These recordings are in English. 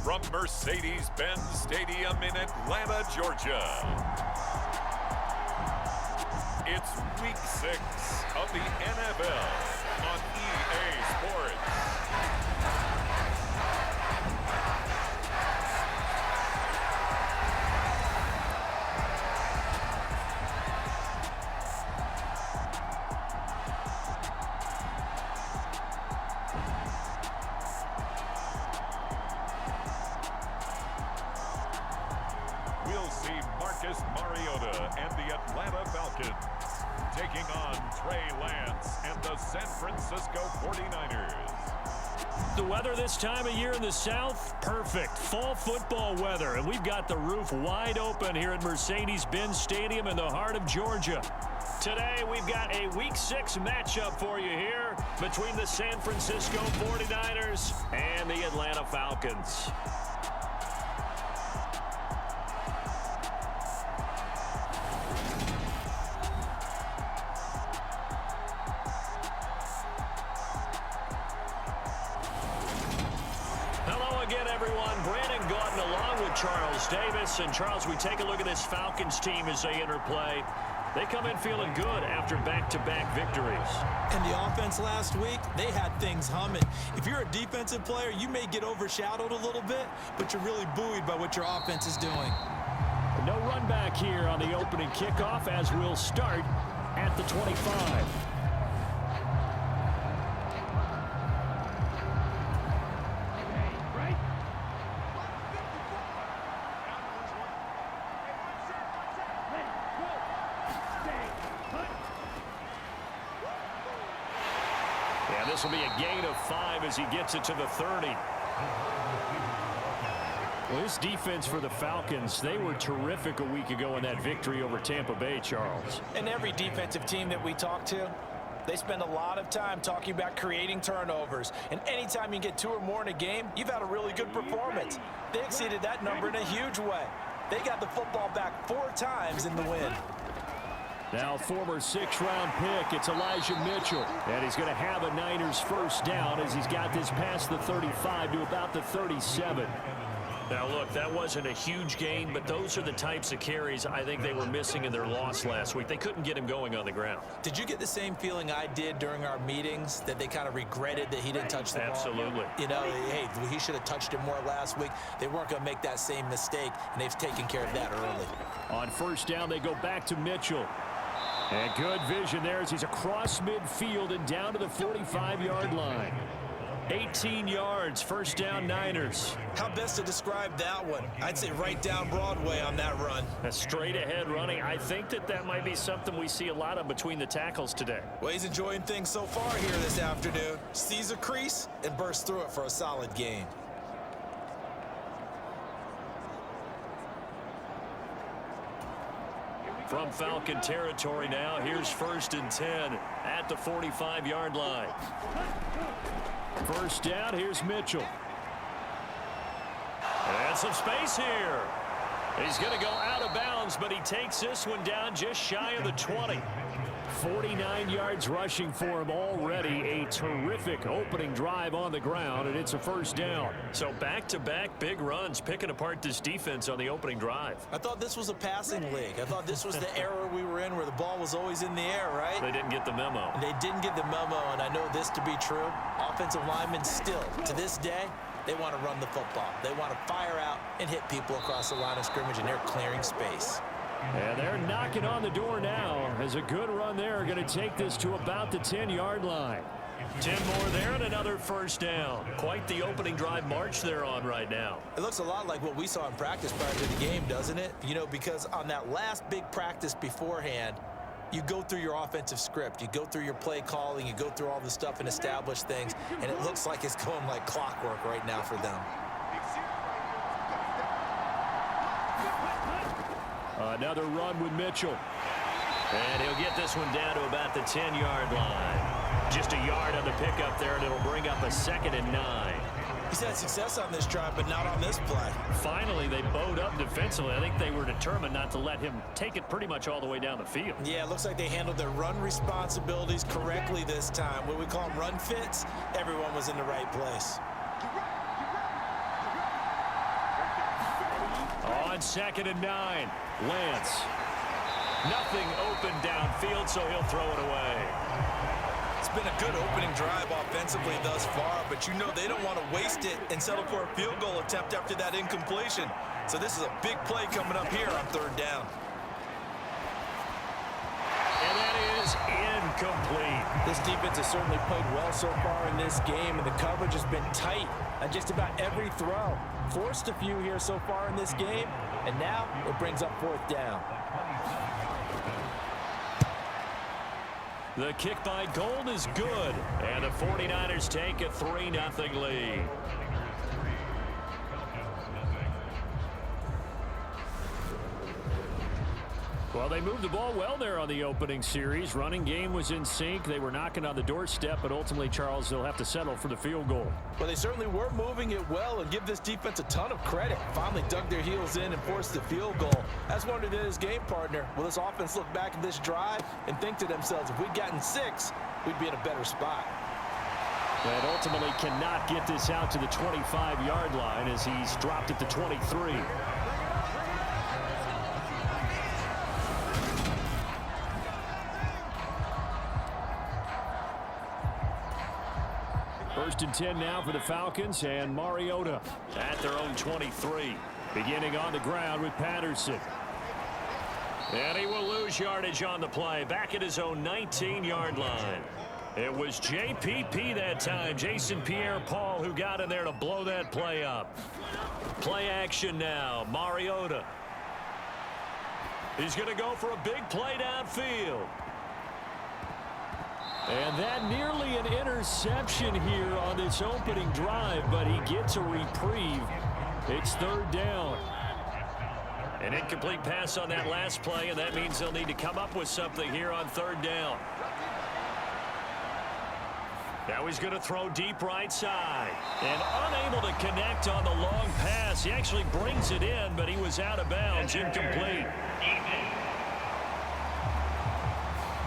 from Mercedes-Benz Stadium in Atlanta, Georgia. It's Week 6 of the NFL on EA Sports. Mariota and the Atlanta Falcons taking on Trey Lance and the San Francisco 49ers. The weather this time of year in the South, perfect. Fall football weather, and we've got the roof wide open here at Mercedes-Benz Stadium in the heart of Georgia. Today, we've got a Week 6 matchup for you here between the San Francisco 49ers and the Atlanta Falcons. Charles Davis. And Charles, we take a look at this Falcons team as they interplay. They come in feeling good after back-to-back victories. And the offense last week, they had things humming. If you're a defensive player, you may get overshadowed a little bit, but you're really buoyed by what your offense is doing. No run back here on the opening kickoff as we'll start at the 25. This will be a gain of 5 as he gets it to the 30. Well, this defense for the Falcons, they were terrific a week ago in that victory over Tampa Bay, Charles. And every defensive team that we talk to, they spend a lot of time talking about creating turnovers. And anytime you get 2 or more in a game, you've had a really good performance. They exceeded that number in a huge way. They got the football back 4 times in the win. Now former 6th-round pick, it's Elijah Mitchell. And he's going to have a Niners first down as he's got this past the 35 to about the 37. Now, look, that wasn't a huge gain, but those are the types of carries I think they were missing in their loss last week. They couldn't get him going on the ground. Did you get the same feeling I did during our meetings, that they kind of regretted that he didn't touch the ball? Absolutely. You know, hey, he should have touched it more last week. They weren't going to make that same mistake, and they've taken care of that early. On first down, they go back to Mitchell. And good vision there as he's across midfield and down to the 45-yard line. 18 yards, first down Niners. How best to describe that one? I'd say right down Broadway on that run. A straight ahead running. I think that might be something we see a lot of between the tackles today. Well, he's enjoying things so far here this afternoon. Sees a crease and bursts through it for a solid gain. From Falcon territory now, here's 1st and 10 at the 45-yard line. First down, here's Mitchell. And some space here. He's going to go out of bounds, but he takes this one down just shy of the 20. 49 yards rushing for him already. A terrific opening drive on the ground, and it's a first down. So back-to-back big runs, picking apart this defense on the opening drive. I thought this was a passing league. I thought this was the era we were in where the ball was always in the air, right? They didn't get the memo. They didn't get the memo, and I know this to be true. Offensive linemen still, to this day, they want to run the football. They want to fire out and hit people across the line of scrimmage, and they're clearing space. And they're knocking on the door now as a good run there. Going to take this to about the 10-yard line. 10 more there and another first down. Quite the opening drive march they're on right now. It looks a lot like what we saw in practice prior to the game, doesn't it? You know, because on that last big practice beforehand, you go through your offensive script. You go through your play calling. You go through all the stuff and establish things. And it looks like it's going like clockwork right now for them. Another run with Mitchell. And he'll get this one down to about the 10-yard line. Just a yard on the pickup there, and it'll bring up a 2nd and 9. He's had success on this drive, but not on this play. Finally, they bowed up defensively. I think they were determined not to let him take it pretty much all the way down the field. Yeah, it looks like they handled their run responsibilities correctly this time. What we call them run fits, everyone was in the right place. On 2nd and 9, Lance. Nothing open downfield, so he'll throw it away. It's been a good opening drive offensively thus far, but you know they don't want to waste it and settle for a field goal attempt after that incompletion. So this is a big play coming up here on 3rd down. And that is incomplete. This defense has certainly played well so far in this game, and the coverage has been tight on just about every throw. Forced a few here so far in this game, and now it brings up 4th down. The kick by Gold is good, and the 49ers take a 3-0 lead. Well, they moved the ball well there on the opening series. Running game was in sync. They were knocking on the doorstep, but ultimately, Charles, they'll have to settle for the field goal. Well, they certainly were moving it well, and give this defense a ton of credit. Finally dug their heels in and forced the field goal. That's wondered in his game partner. Will this offense look back at this drive and think to themselves, if we'd gotten 6, we'd be in a better spot? And ultimately cannot get this out to the 25-yard line as he's dropped it to 23. First and 10 now for the Falcons, and Mariota at their own 23. Beginning on the ground with Patterson. And he will lose yardage on the play, back at his own 19-yard line. It was JPP that time, Jason Pierre-Paul, who got in there to blow that play up. Play action now, Mariota. He's going to go for a big play downfield. And that nearly an interception here on this opening drive, but he gets a reprieve. It's 3rd down. An incomplete pass on that last play, and that means they'll need to come up with something here on 3rd down. Now he's going to throw deep right side. And unable to connect on the long pass. He actually brings it in, but he was out of bounds, incomplete.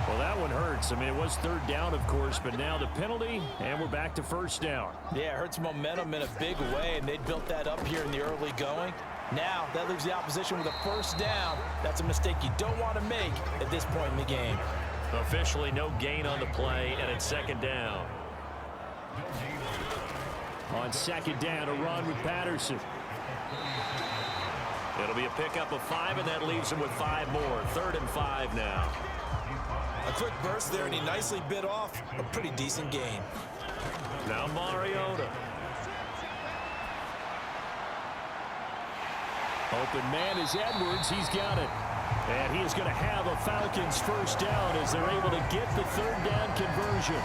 Well, that one hurts. I mean, it was 3rd down, of course, but now the penalty, and we're back to 1st down. Yeah, it hurts momentum in a big way, and they built that up here in the early going. Now, that leaves the opposition with a 1st down. That's a mistake you don't want to make at this point in the game. Officially no gain on the play, and it's 2nd down. On 2nd down, a run with Patterson. It'll be a pickup of 5, and that leaves him with 5 more. 3rd and 5 now. A quick burst there, and he nicely bit off a pretty decent gain. Now Mariota. Open man is Edwards. He's got it. And he is going to have a Falcons 1st down as they're able to get the 3rd down conversion.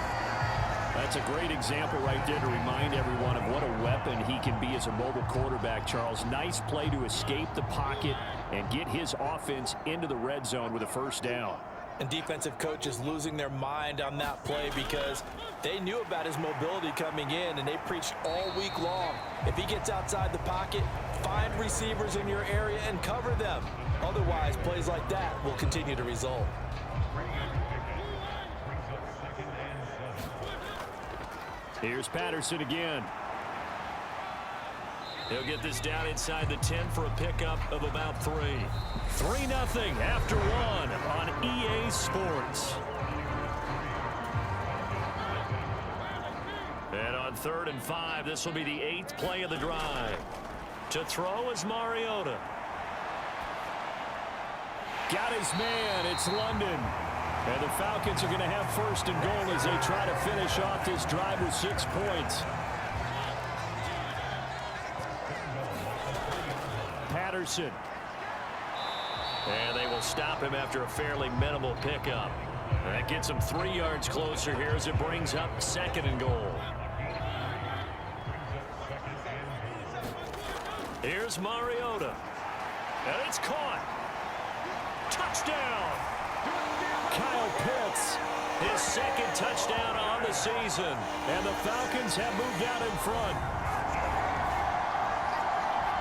That's a great example right there to remind everyone of what a weapon he can be as a mobile quarterback, Charles. Nice play to escape the pocket and get his offense into the red zone with a 1st down. And defensive coaches losing their mind on that play because they knew about his mobility coming in, and they preached all week long. If he gets outside the pocket, find receivers in your area and cover them. Otherwise, plays like that will continue to result. Here's Patterson again. He'll get this down inside the 10 for a pickup of about 3. 3-0 after 1 on EA Sports. And on 3rd and 5, this will be the 8th play of the drive. To throw is Mariota. Got his man. It's London. And the Falcons are going to have 1st and goal as they try to finish off this drive with 6 points. Patterson. And they will stop him after a fairly minimal pickup. That gets him 3 yards closer here as it brings up 2nd and goal. Here's Mariota. And it's caught. Touchdown. Kyle Pitts, his 2nd touchdown on the season. And the Falcons have moved out in front.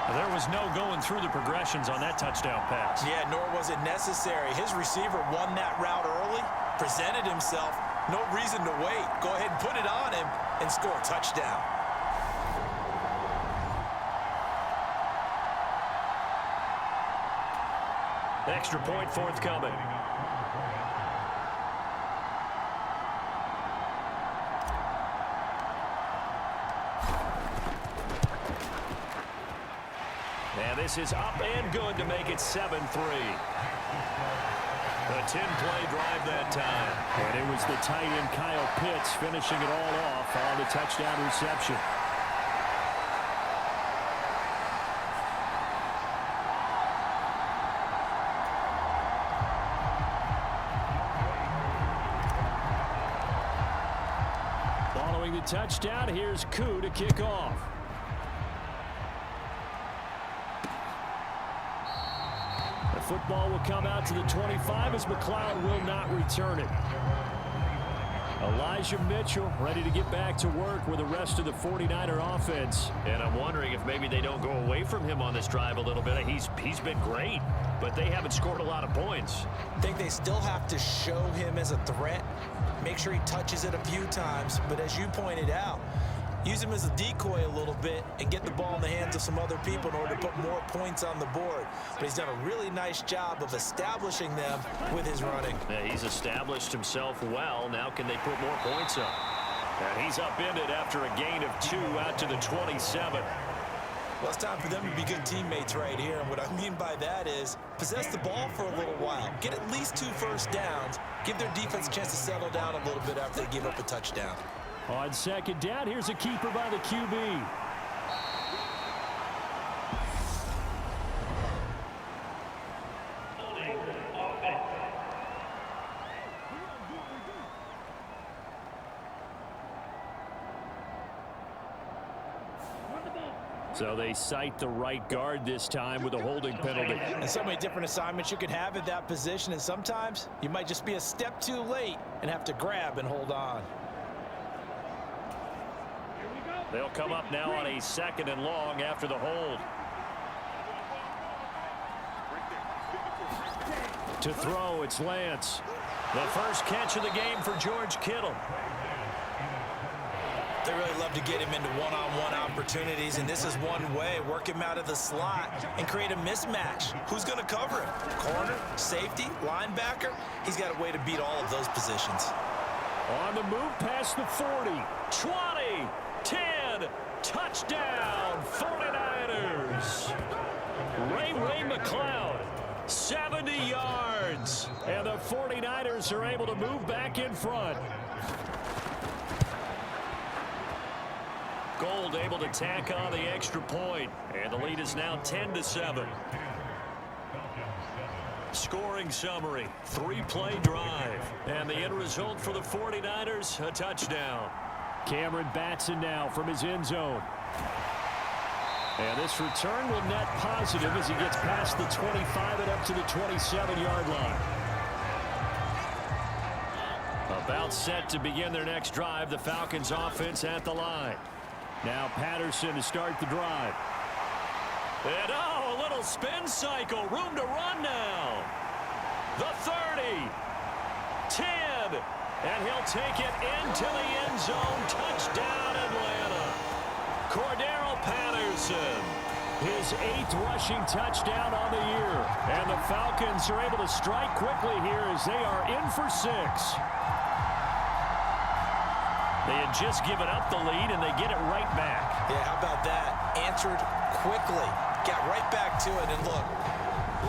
There was no going through the progressions on that touchdown pass. Yeah, nor was it necessary. His receiver won that route early, presented himself. No reason to wait. Go ahead and put it on him and score a touchdown. Extra point forthcoming. And this is up and good to make it 7-3. A 10-play drive that time. And it was the tight end Kyle Pitts finishing it all off on the touchdown reception. Following the touchdown, here's Koo to kick off. The football will come out to the 25 as McLeod will not return it. Elijah Mitchell ready to get back to work with the rest of the 49er offense. And I'm wondering if maybe they don't go away from him on this drive a little bit. He's been great, but they haven't scored a lot of points. I think they still have to show him as a threat. Make sure he touches it a few times. But as you pointed out, use him as a decoy a little bit and get the ball in the hands of some other people in order to put more points on the board. But he's done a really nice job of establishing them with his running. Yeah, he's established himself well. Now can they put more points up? And he's upended after a gain of 2 out to the 27. Well, it's time for them to be good teammates right here. And what I mean by that is possess the ball for a little while. Get at least 2 first downs. Give their defense a chance to settle down a little bit after they give up a touchdown. On second down, here's a keeper by the QB. So they cite the right guard this time with a holding penalty. And so many different assignments you could have at that position, and sometimes you might just be a step too late and have to grab and hold on. They'll come up now on a 2nd and long after the hold. To throw, it's Lance. The first catch of the game for George Kittle. They really love to get him into one-on-one opportunities, and this is one way. Work him out of the slot and create a mismatch. Who's going to cover him? Corner, safety, linebacker? He's got a way to beat all of those positions. On the move past the 40, 20, 10, touchdown, 49ers. Ray McLeod, 70 yards. And the 49ers are able to move back in front. Gold able to tack on the extra point. And the lead is now 10-7. Scoring summary, 3-play drive. And the end result for the 49ers, a touchdown. Cameron Batson now from his end zone. And this return will net positive as he gets past the 25 and up to the 27-yard line. About set to begin their next drive, the Falcons offense at the line. Now Patterson to start the drive. And a little spin cycle, room to run now. The 30, 10, and he'll take it into the end zone. Touchdown, Atlanta. Cordero Patterson, his 8th rushing touchdown on the year. And the Falcons are able to strike quickly here as they are in for 6. They had just given up the lead, and they get it right back. Yeah, how about that? Answered quickly. Got right back to it. And look,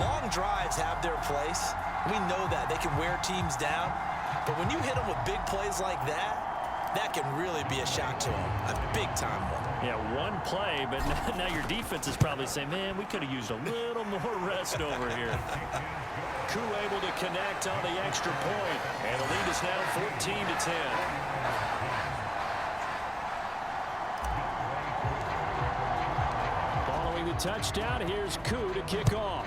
long drives have their place. We know that. They can wear teams down. But when you hit them with big plays like that, that can really be a shock to them. A big-time one. Yeah, one play, but now your defense is probably saying, man, we could have used a little more rest over here. Koo able to connect on the extra point. And the lead is now 14-10. The touchdown, here's Koo to kick off.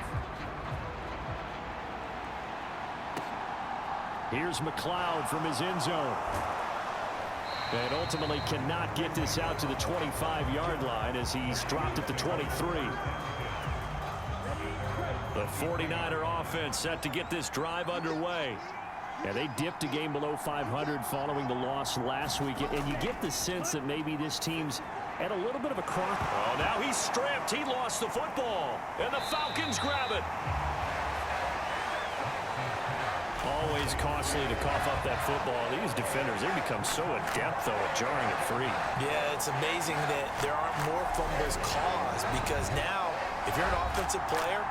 Here's McLeod from his end zone. And ultimately cannot get this out to the 25-yard line as he's dropped at the 23. The 49er offense set to get this drive underway. And they dipped a game below 500 following the loss last week. And you get the sense that maybe this team's at a little bit of a crop. Oh, now he's stripped. He lost the football. And the Falcons grab it. Always costly to cough up that football. These defenders, they become so adept, though, at jarring it free. Yeah, it's amazing that there aren't more fumbles caused, because now, if you're an offensive player,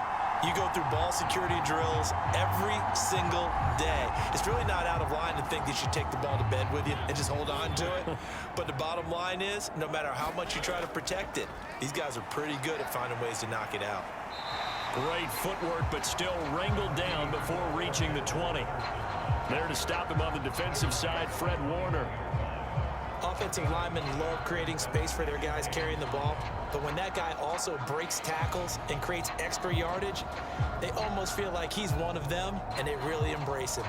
you go through ball security drills every single day. It's really not out of line to think that you take the ball to bed with you and just hold on to it. But the bottom line is, no matter how much you try to protect it, these guys are pretty good at finding ways to knock it out. Great footwork, but still wrangled down before reaching the 20. There to stop him on the defensive side, Fred Warner. Offensive linemen love creating space for their guys carrying the ball, but when that guy also breaks tackles and creates extra yardage, they almost feel like he's one of them, and they really embrace him.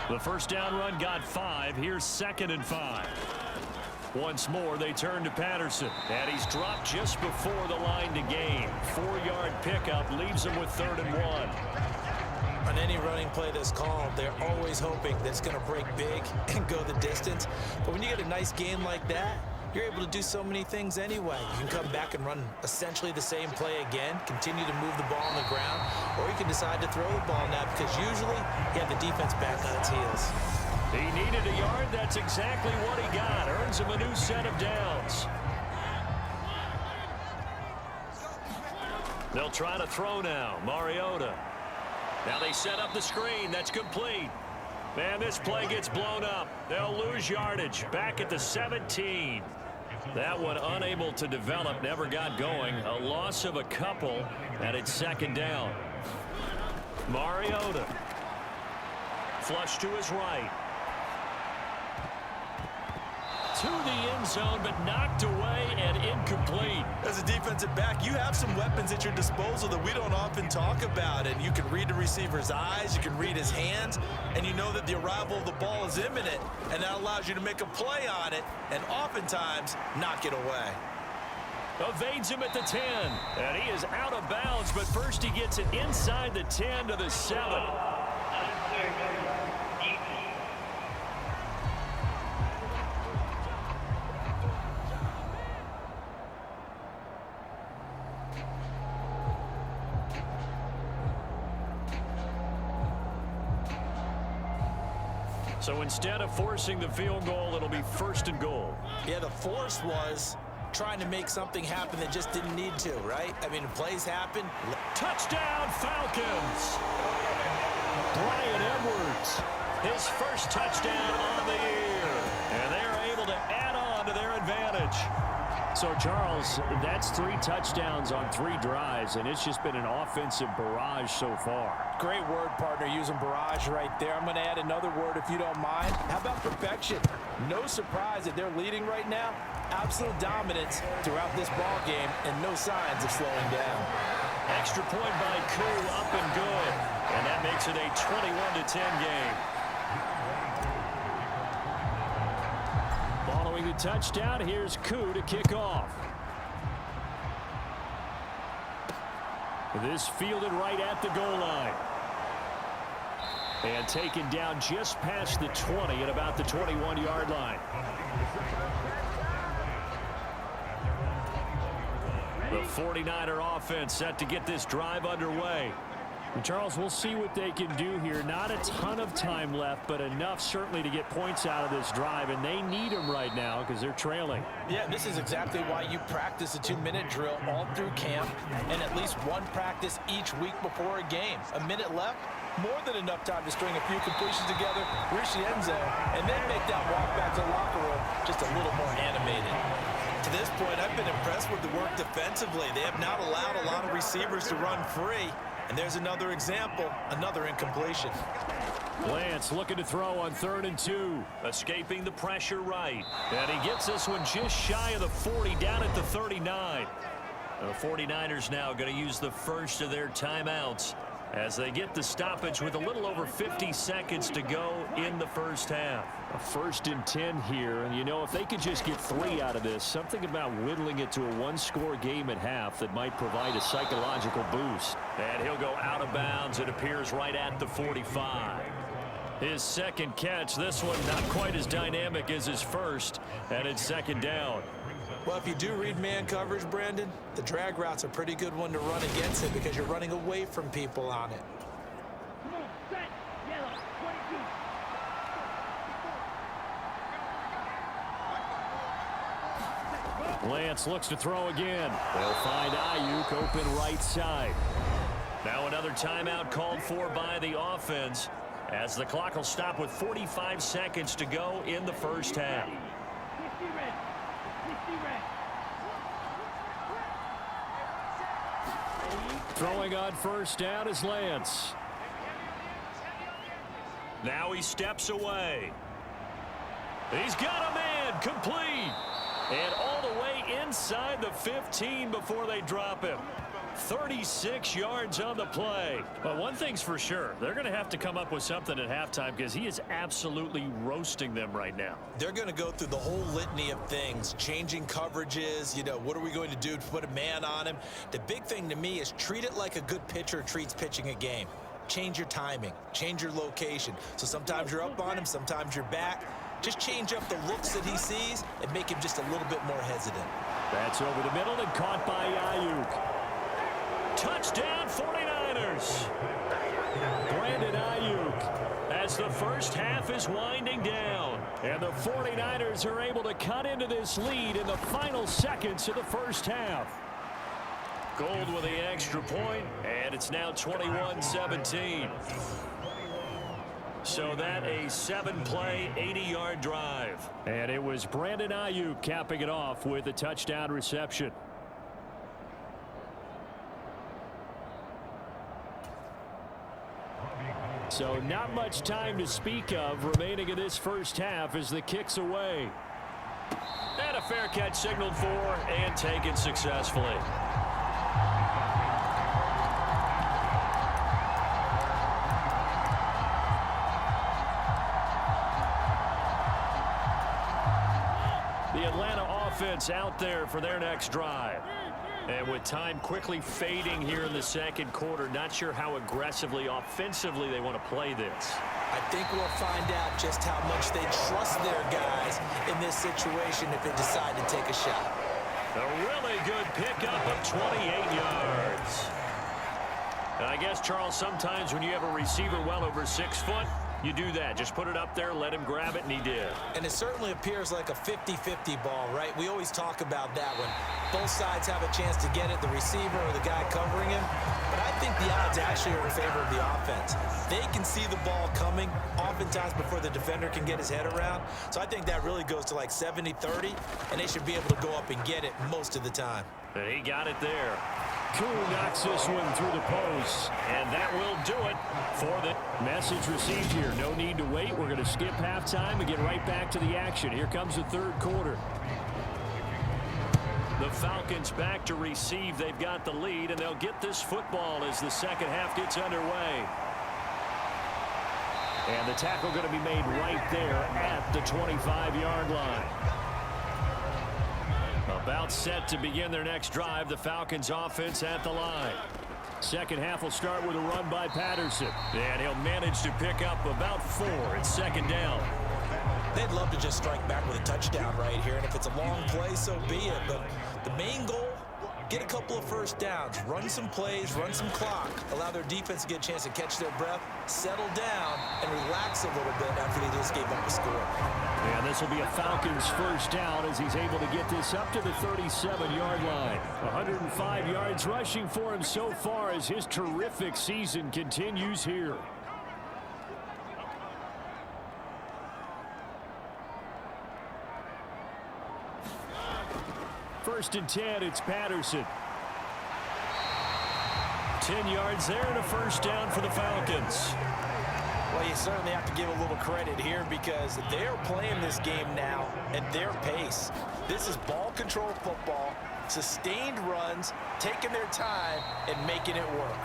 The first down run got 5. Here's 2nd and 5. Once more, they turn to Patterson. And he's dropped just before the line to gain. 4-yard pickup leaves him with 3rd and 1. On any running play that's called, they're always hoping that it's going to break big and go the distance. But when you get a nice gain like that, you're able to do so many things anyway. You can come back and run essentially the same play again, continue to move the ball on the ground, or you can decide to throw the ball now, because usually you have the defense back on its heels. He needed a yard. That's exactly what he got. Earns him a new set of downs. They'll try to throw now. Mariota. Now they set up the screen. That's complete. Man, this play gets blown up. They'll lose yardage. Back at the 17. That one unable to develop, never got going. A loss of a couple, and it's 2nd down. Mariota. Flush to his right. To the end zone, but knocked away and incomplete. As a defensive back, you have some weapons at your disposal that we don't often talk about. And you can read the receiver's eyes, you can read his hands, and you know that the arrival of the ball is imminent. And that allows you to make a play on it and oftentimes knock it away. Evades him at the 10. And he is out of bounds, but first he gets it inside the 10 to the 7. So instead of forcing the field goal, it'll be 1st and goal. Yeah, the force was trying to make something happen that just didn't need to, right? I mean, plays happen. Touchdown, Falcons! Brian Edwards, his first touchdown on the year. And they're able to add on to their advantage. So, Charles, that's 3 touchdowns on 3 drives, and it's just been an offensive barrage so far. Great word, partner, using barrage right there. I'm going to add another word if you don't mind. How about perfection? No surprise that they're leading right now. Absolute dominance throughout this ball game, and no signs of slowing down. Extra point by Koo, up and good. And that makes it a 21-10 game. Following the touchdown, here's Koo to kick off. This fielded right at the goal line. And taken down just past the 20 at about the 21-yard line. The 49er offense set to get this drive underway. And Charles, we'll see what they can do here. Not a ton of time left, but enough certainly to get points out of this drive, and they need them right now because they're trailing. Yeah, this is exactly why you practice a 2-minute drill all through camp and at least one practice each week before a game. A minute left, more than enough time to string a few completions together, reach the end zone, and then make that walk back to the locker room just a little more animated. To this point, I've been impressed with the work defensively. They have not allowed a lot of receivers to run free. And there's another example, another incompletion. Lance looking to throw on 3rd and 2. Escaping the pressure right. And he gets this one just shy of the 40, down at the 39. The 49ers now going to use the first of their timeouts as they get the stoppage with a little over 50 seconds to go in the first half. A 1st and 10 here, and you know, if they could just get 3 out of this, something about whittling it to a 1-score game at half that might provide a psychological boost. And he'll go out of bounds, it appears, right at the 45. His second catch, this one not quite as dynamic as his first, and it's second down. Well, if you do read man coverage, Brandon, the drag route's a pretty good one to run against it because you're running away from people on it. Lance looks to throw again. They'll find Ayuk open right side. Now another timeout called for by the offense as the clock will stop with 45 seconds to go in the first half. Throwing on first down is Lance. Now he steps away. He's got a man complete. And all the way inside the 15 before they drop him. 36 yards on the play. But one thing's for sure, they're going to have to come up with something at halftime because he is absolutely roasting them right now. They're going to go through the whole litany of things, changing coverages, what are we going to do to put a man on him? The big thing to me is treat it like a good pitcher treats pitching a game. Change your timing, change your location. So sometimes you're up on him, sometimes you're back. Just change up the looks that he sees and make him just a little bit more hesitant. That's over the middle and caught by Ayuk. Touchdown 49ers. Brandon Ayuk as the first half is winding down. And the 49ers are able to cut into this lead in the final seconds of the first half. Gold with the extra point, and it's now 21-17. So that a 7-play, 80-yard drive. And it was Brandon Ayuk capping it off with a touchdown reception. So not much time to speak of remaining in this first half as the kick's away. And a fair catch signaled for and taken successfully. The Atlanta offense out there for their next drive. And with time quickly fading here in the second quarter, not sure how aggressively, offensively they want to play this. I think we'll find out just how much they trust their guys in this situation if they decide to take a shot. A really good pickup of 28 yards. And I guess, Charles, sometimes when you have a receiver well over 6 foot, you do that. Just put it up there, let him grab it, and he did. And it certainly appears like a 50-50 ball, right? We always talk about that when both sides have a chance to get it, the receiver or the guy covering him. But I think the odds actually are in favor of the offense. They can see the ball coming oftentimes before the defender can get his head around. So I think that really goes to like 70-30, and they should be able to go up and get it most of the time. And he got it there. Koo knocks this one through the post, and that will do it for the message received here. No need to wait. We're going to skip halftime and get right back to the action. Here comes the third quarter. The Falcons back to receive. They've got the lead, and they'll get this football as the second half gets underway. And the tackle going to be made right there at the 25-yard line. About set to begin their next drive. The Falcons offense at the line. Second half will start with a run by Patterson. And he'll manage to pick up about 4. It's second down. They'd love to just strike back with a touchdown right here. And if it's a long play, so be it. But the main goal, get a couple of first downs, run some plays, run some clock, allow their defense to get a chance to catch their breath, settle down, and relax a little bit after they just gave up a score. And this will be a Falcons first down as he's able to get this up to the 37-yard line. 105 yards rushing for him so far as his terrific season continues here. First and 10, it's Patterson. 10 yards there and a first down for the Falcons. Well, you certainly have to give a little credit here because they're playing this game now at their pace. This is ball control football, sustained runs, taking their time, and making it work.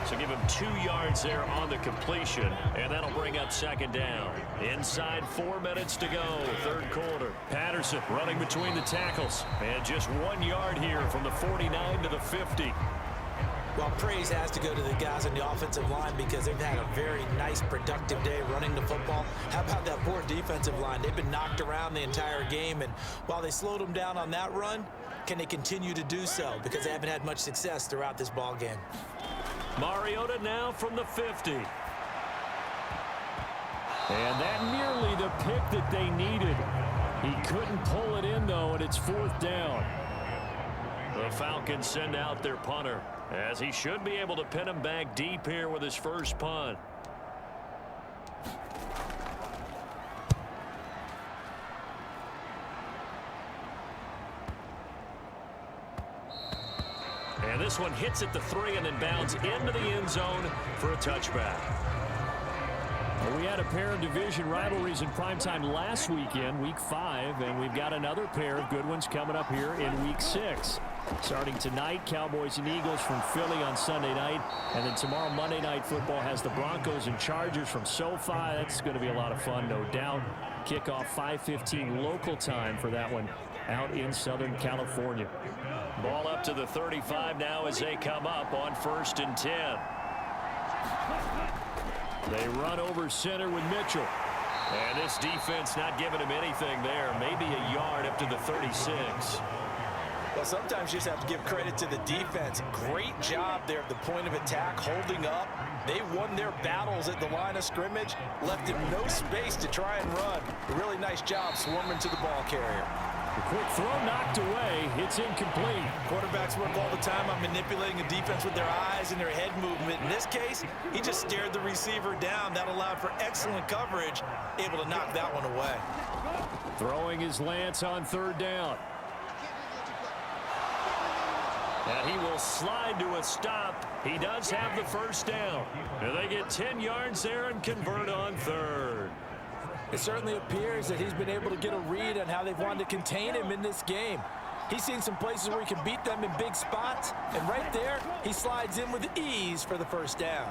So give him 2 yards there on the completion, and that'll bring up second down. Inside 4 minutes to go, third quarter. Patterson running between the tackles, and just 1 yard here from the 49 to the 50. Well, praise has to go to the guys on the offensive line because they've had a very nice, productive day running the football. How about that poor defensive line? They've been knocked around the entire game, and while they slowed them down on that run, can they continue to do so? Because they haven't had much success throughout this ball game. Mariota now from the 50. And that nearly the pick that they needed. He couldn't pull it in, though, and it's 4th down. The Falcons send out their punter, as he should be able to pin him back deep here with his first punt. And this one hits at the 3 and then bounds into the end zone for a touchback. Well, we had a pair of division rivalries in primetime last weekend, Week 5, and we've got another pair of good ones coming up here in Week 6. Starting tonight, Cowboys and Eagles from Philly on Sunday night, and then tomorrow Monday Night Football has the Broncos and Chargers from SoFi. That's going to be a lot of fun, no doubt. Kickoff 5:15 local time for that one out in Southern California. Ball up to the 35 now as they come up on 1st and 10. They run over center with Mitchell. And this defense not giving him anything there. Maybe a yard up to the 36. Well, sometimes you just have to give credit to the defense. Great job there at the point of attack, holding up. They won their battles at the line of scrimmage, left him no space to try and run. A really nice job swarming to the ball carrier. The quick throw knocked away. It's incomplete. Quarterbacks work all the time on manipulating a defense with their eyes and their head movement. In this case, he just stared the receiver down. That allowed for excellent coverage, able to knock that one away. Throwing his Lance on 3rd down. And he will slide to a stop. He does have the 1st down. And they get 10 yards there and convert on 3rd. It certainly appears that he's been able to get a read on how they've wanted to contain him in this game. He's seen some places where he can beat them in big spots, and right there, he slides in with ease for the 1st down.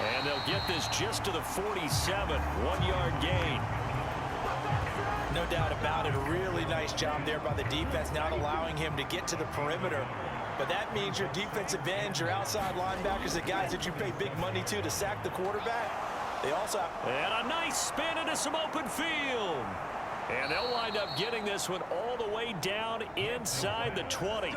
And they'll get this just to the 47, 1-yard gain. No doubt about it, a really nice job there by the defense, not allowing him to get to the perimeter. But that means your defensive ends, your outside linebackers, the guys that you pay big money to sack the quarterback, they also have... And a nice spin into some open field. And they'll wind up getting this one all the way down inside the 20.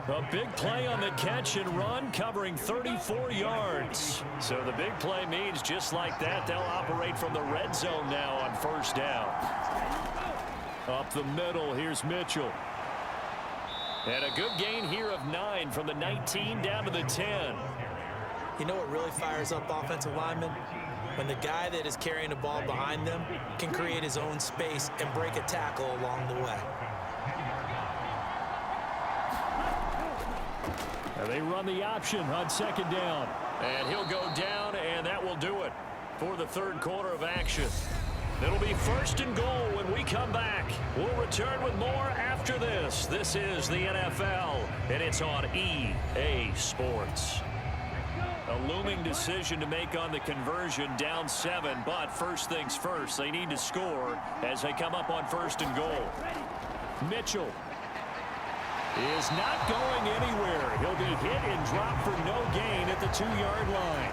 A big play on the catch and run, covering 34 yards. So the big play means just like that, they'll operate from the red zone now on 1st down. Up the middle, here's Mitchell. And a good gain here of 9 from the 19 down to the 10. You know what really fires up offensive linemen? When the guy that is carrying the ball behind them can create his own space and break a tackle along the way. And they run the option on 2nd down. And he'll go down, and that will do it for the 3rd quarter of action. It'll be 1st and goal when we come back. We'll return with more after this. This is the NFL, and it's on EA Sports. A looming decision to make on the conversion, down 7, but first things first, they need to score as they come up on 1st and goal. Mitchell is not going anywhere. He'll be hit and dropped for no gain at the 2-yard line.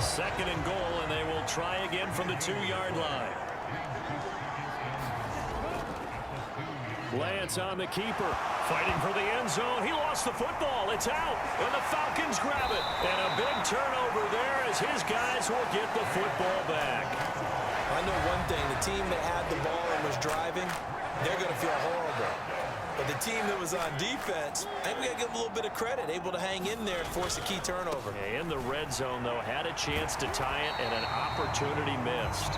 2nd and goal, and they will try again from the 2-yard line. Lance on the keeper, fighting for the end zone. He lost the football. It's out, and the Falcons grab it. And a big turnover there as his guys will get the football back. I know one thing. The team that had the ball and was driving, they're going to feel horrible. But the team that was on defense, I think we got to give them a little bit of credit, able to hang in there and force a key turnover. In the red zone, though, had a chance to tie it, and an opportunity missed.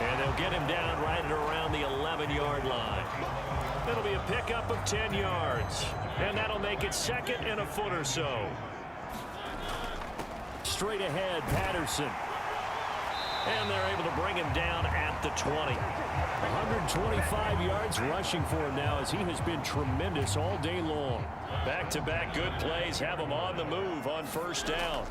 And they'll get him down right at around the 11-yard line. It'll be a pickup of 10 yards. And that'll make it 2nd and a foot or so. Straight ahead, Patterson. And they're able to bring him down at the 20. 125 yards rushing for him now as he has been tremendous all day long. Back-to-back good plays have him on the move on 1st down.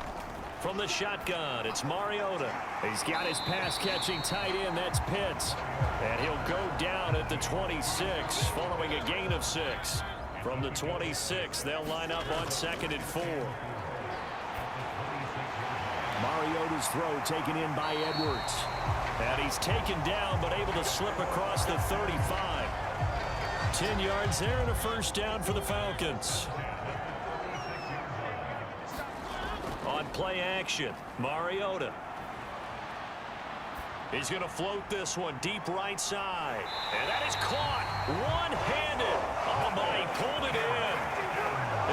From the shotgun, it's Mariota. He's got his pass-catching tight end, that's Pitts. And he'll go down at the 26 following a gain of 6. From the 26, they'll line up on 2nd and 4. Mariota's throw taken in by Edwards. And he's taken down but able to slip across the 35. 10 yards there and a first down for the Falcons. On play action, Mariota. He's going to float this one deep right side. And that is caught one-handed. Oh, my, he pulled it in.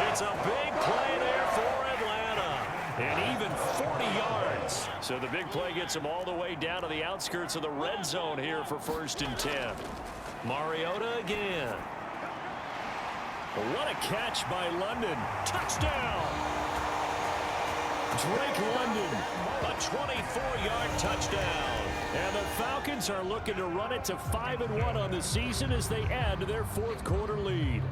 It's a big play there for Atlanta. And even 40 yards. So the big play gets him all the way down to the outskirts of the red zone here for 1st and 10. Mariota again. What a catch by London. Touchdown. Drake London, a 24-yard touchdown. And the Falcons are looking to run it to 5-1 on the season as they add to their 4th quarter lead.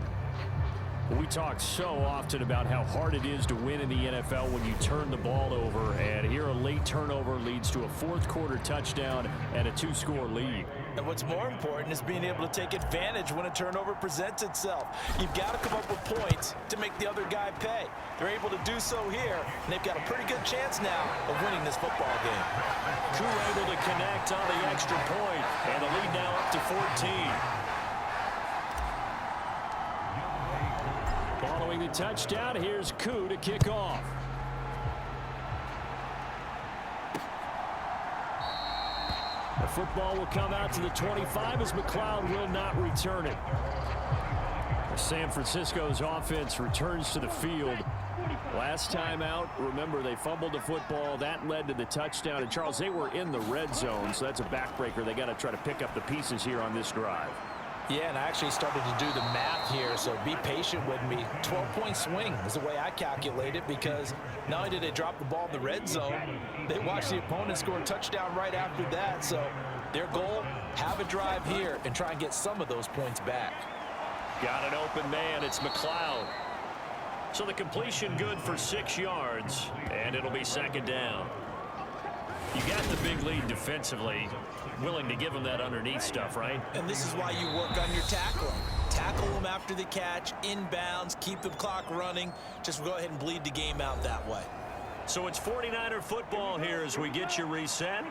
We talk so often about how hard it is to win in the NFL when you turn the ball over, and here a late turnover leads to a 4th quarter touchdown and a 2-score lead. And what's more important is being able to take advantage when a turnover presents itself. You've got to come up with points to make the other guy pay. They're able to do so here, and they've got a pretty good chance now of winning this football game. Koo able to connect on the extra point, and the lead now up to 14. Following the touchdown, here's Koo to kick off. The football will come out to the 25 as McLeod will not return it. San Francisco's offense returns to the field. Last time out, remember, they fumbled the football. That led to the touchdown. And, Charles, they were in the red zone, so that's a backbreaker. They got to try to pick up the pieces here on this drive. Yeah, and I actually started to do the math here, so be patient with me. 12-point swing is the way I calculate it, because not only did they drop the ball in the red zone, they watched the opponent score a touchdown right after that. So their goal, have a drive here and try and get some of those points back. Got an open man. It's McLeod. So the completion good for 6 yards, and it'll be 2nd down. You got the big lead defensively. Willing to give them that underneath stuff, right? And this is why you work on your tackling. Tackle them after the catch, inbounds, keep the clock running. Just go ahead and bleed the game out that way. So it's 49er football here as we get you reset.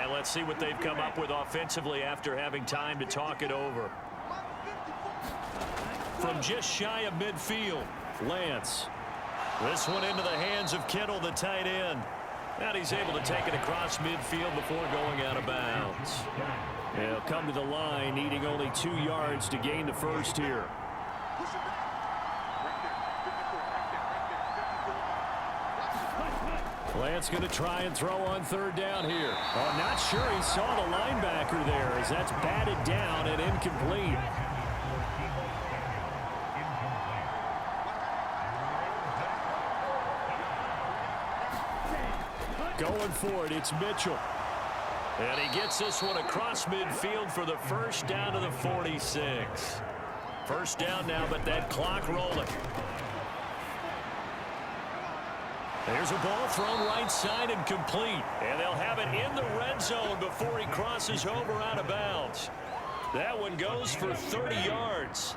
And let's see what they've come up with offensively after having time to talk it over. From just shy of midfield, Lance. This one into the hands of Kittle, the tight end. And he's able to take it across midfield before going out of bounds. He'll come to the line, needing only 2 yards to gain the first here. Lance going to try and throw on 3rd down here. Oh, not sure he saw the linebacker there as that's batted down and incomplete. Going for it, it's Mitchell. And he gets this one across midfield for the first down to the 46. First down now, but that clock rolling. There's a ball thrown right side and complete. And they'll have it in the red zone before he crosses over out of bounds. That one goes for 30 yards.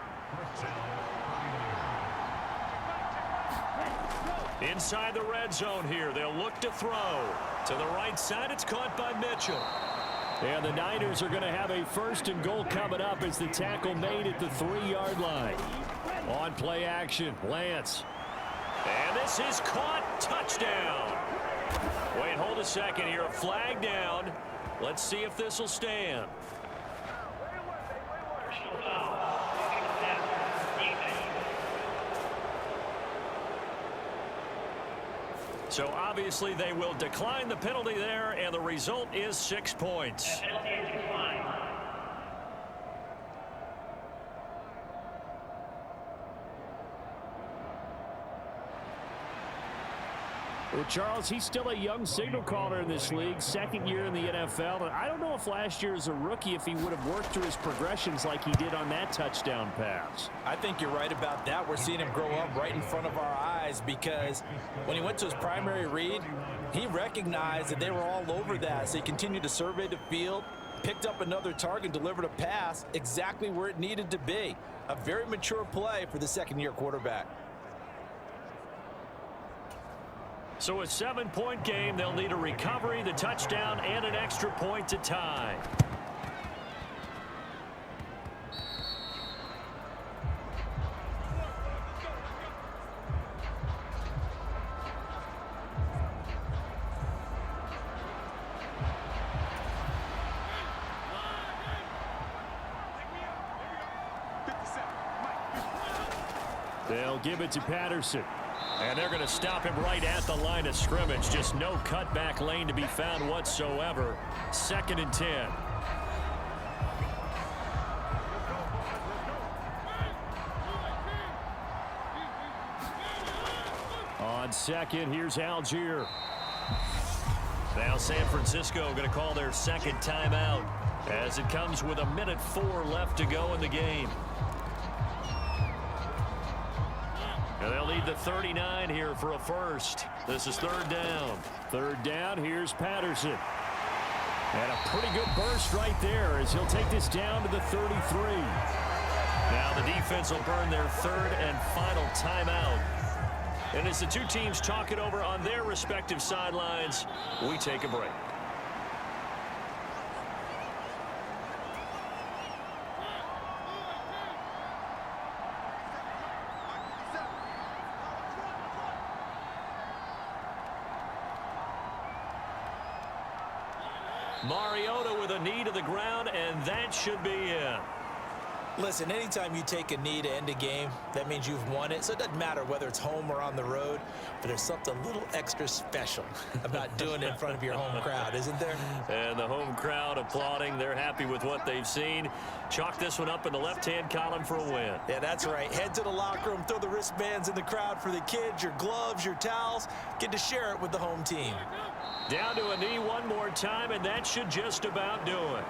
Inside the red zone here, they'll look to throw. To the right side, it's caught by Mitchell. And the Niners are going to have a 1st and goal coming up as the tackle made at the 3-yard line. On play action, Lance. And this is caught. Touchdown. Wait, hold a second here. A flag down. Let's see if this will stand. So obviously they will decline the penalty there, and the result is 6 points. Well, Charles, he's still a young signal caller in this league, 2nd year in the NFL. And I don't know if last year as a rookie, if he would have worked through his progressions like he did on that touchdown pass. I think you're right about that. We're seeing him grow up right in front of our eyes, because when he went to his primary read, he recognized that they were all over that. So he continued to survey the field, picked up another target, delivered a pass exactly where it needed to be. A very mature play for the second-year quarterback. So a 7-point game. They'll need a recovery, the touchdown, and an extra point to tie. They'll give it to Patterson. And they're going to stop him right at the line of scrimmage. Just no cutback lane to be found whatsoever. 2nd and 10. On second, here's Algier. Now San Francisco going to call their second timeout as it comes with 1:04 left to go in the game. And they'll need the 39 here for a first. This is 3rd down. 3rd down, here's Patterson. And a pretty good burst right there as he'll take this down to the 33. Now the defense will burn their 3rd and final timeout. And as the two teams talk it over on their respective sidelines, we take a break. Mariota with a knee to the ground, and that should be it. Listen, anytime you take a knee to end a game, that means you've won it. So it doesn't matter whether it's home or on the road, but there's something a little extra special about doing it in front of your home crowd, isn't there? And the home crowd applauding. They're happy with what they've seen. Chalk this one up in the left-hand column for a win. Yeah, that's right. Head to the locker room, throw the wristbands in the crowd for the kids, your gloves, your towels. Get to share it with the home team. Down to a knee one more time, and that should just about do it.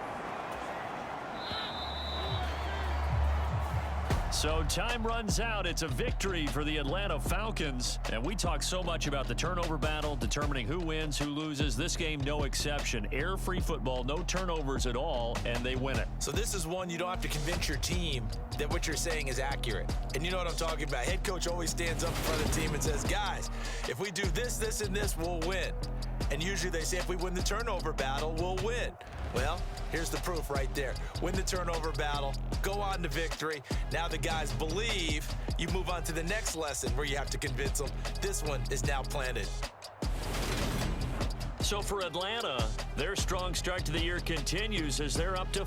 So time runs out. It's a victory for the Atlanta Falcons. And we talk so much about the turnover battle, determining who wins, who loses. This game, no exception. Air-free football, no turnovers at all, and they win it. So this is one you don't have to convince your team that what you're saying is accurate. And you know what I'm talking about. Head coach always stands up in front of the team and says, guys, if we do this, this, and this, we'll win. And usually they say if we win the turnover battle, we'll win. Well, here's the proof right there. Win the turnover battle, go on to victory. Now the guys believe. You move on to the next lesson where you have to convince them. This one is now planted. So for Atlanta, their strong start to the year continues as they're up to